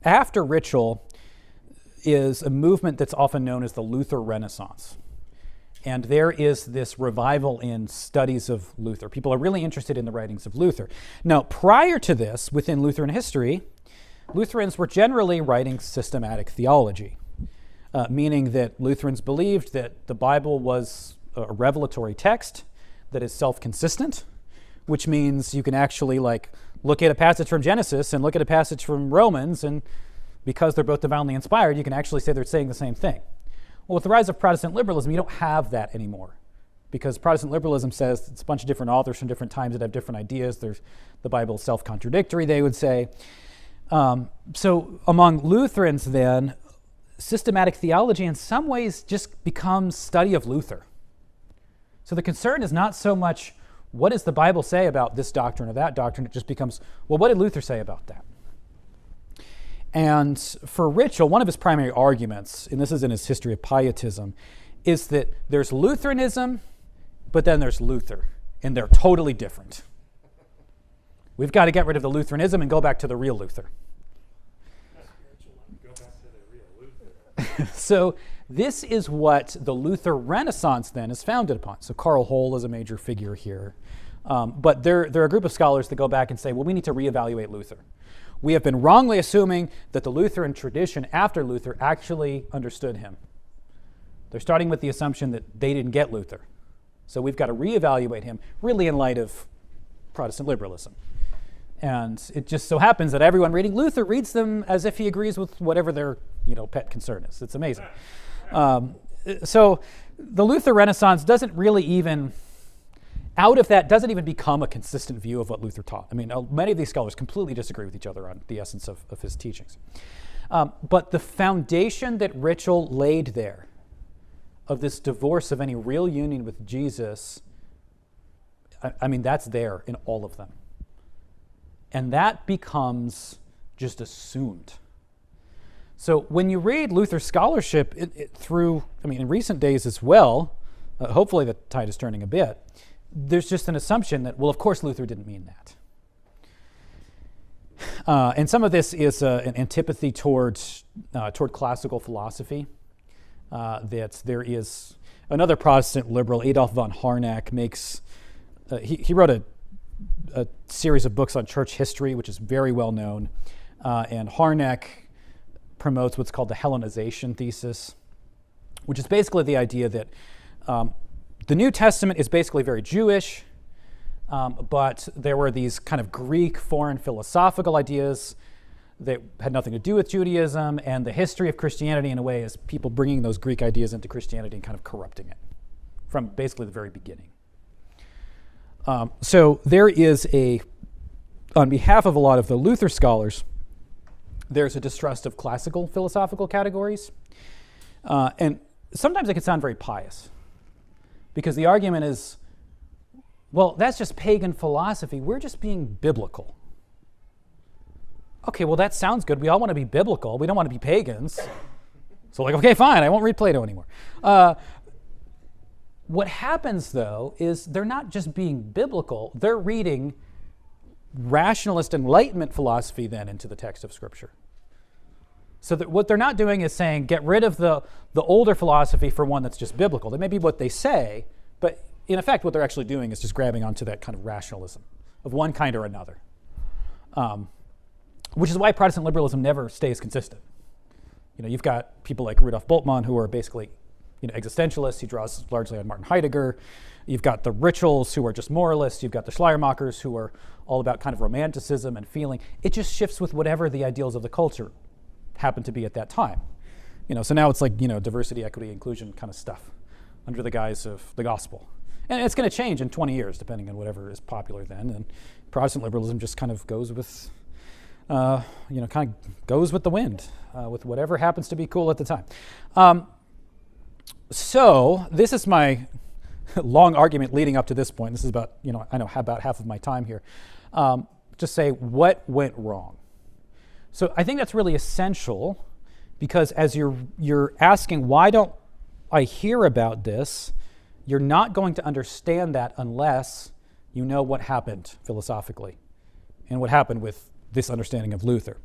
after Ritschl is a movement that's often known as the Luther Renaissance. And there is this revival in studies of Luther. People are really interested in the writings of Luther. Now, prior to this, within Lutheran history, Lutherans were generally writing systematic theology, meaning that Lutherans believed that the Bible was a revelatory text that is self-consistent, which means you can actually look at a passage from Genesis and look at a passage from Romans, and because they're both divinely inspired, you can actually say they're saying the same thing. Well, with the rise of Protestant liberalism, you don't have that anymore, because Protestant liberalism says it's a bunch of different authors from different times that have different ideas. The Bible is self-contradictory, they would say. So among Lutherans then, systematic theology in some ways just becomes study of Luther. So the concern is not so much what does the Bible say about this doctrine or that doctrine, it just becomes, well, what did Luther say about that? And for Ritschl, one of his primary arguments, and this is in his History of Pietism, is that there's Lutheranism, but then there's Luther, and they're totally different. We've got to get rid of the Lutheranism and go back to the real Luther. So this is what the Luther Renaissance then is founded upon. So Karl Hohl is a major figure here. But there are a group of scholars that go back and say, well, we need to reevaluate Luther. We have been wrongly assuming that the Lutheran tradition after Luther actually understood him. They're starting with the assumption that they didn't get Luther. So we've got to reevaluate him, really in light of Protestant liberalism. And it just so happens that everyone reading Luther reads them as if he agrees with whatever their pet concern is. It's amazing. So the Luther Renaissance doesn't really even, out of that, doesn't even become a consistent view of what Luther taught. I mean, many of these scholars completely disagree with each other on the essence of his teachings. But the foundation that Ritschl laid there of this divorce of any real union with Jesus, I mean, that's there in all of them. And that becomes just assumed. So when you read Luther's scholarship in recent days as well, hopefully the tide is turning a bit, there's just an assumption that, well, of course Luther didn't mean that. And some of this is an antipathy toward classical philosophy. That there is another Protestant liberal, Adolf von Harnack, he wrote a series of books on church history, which is very well known. And Harnack promotes what's called the Hellenization thesis, which is basically the idea that the New Testament is basically very Jewish, but there were these kind of Greek foreign philosophical ideas that had nothing to do with Judaism, and the history of Christianity in a way is people bringing those Greek ideas into Christianity and kind of corrupting it from basically the very beginning. So there is on behalf of a lot of the Luther scholars, there's a distrust of classical philosophical categories. And sometimes it can sound very pious, because the argument is, well, that's just pagan philosophy. We're just being biblical. Okay, well, that sounds good. We all want to be biblical. We don't want to be pagans. So okay, fine, I won't read Plato anymore. What happens, though, is they're not just being biblical. They're reading rationalist Enlightenment philosophy then into the text of Scripture. So that what they're not doing is saying, get rid of the older philosophy for one that's just biblical. That may be what they say, but in effect what they're actually doing is just grabbing onto that kind of rationalism of one kind or another. Which is why Protestant liberalism never stays consistent. You've got people like Rudolf Bultmann who are basically existentialists. He draws largely on Martin Heidegger. You've got the Ritschls who are just moralists. You've got the Schleiermachers who are all about kind of romanticism and feeling. It just shifts with whatever the ideals of the culture happen to be at that time. So now it's like, diversity, equity, inclusion kind of stuff under the guise of the gospel. And it's going to change in 20 years depending on whatever is popular then. And Protestant liberalism just kind of goes with, goes with the wind, with whatever happens to be cool at the time. So this is my long argument leading up to this point. This is about, I know about half of my time here. Just say what went wrong. So I think that's really essential, because as you're asking, why don't I hear about this? You're not going to understand that unless you know what happened philosophically and what happened with this understanding of Luther.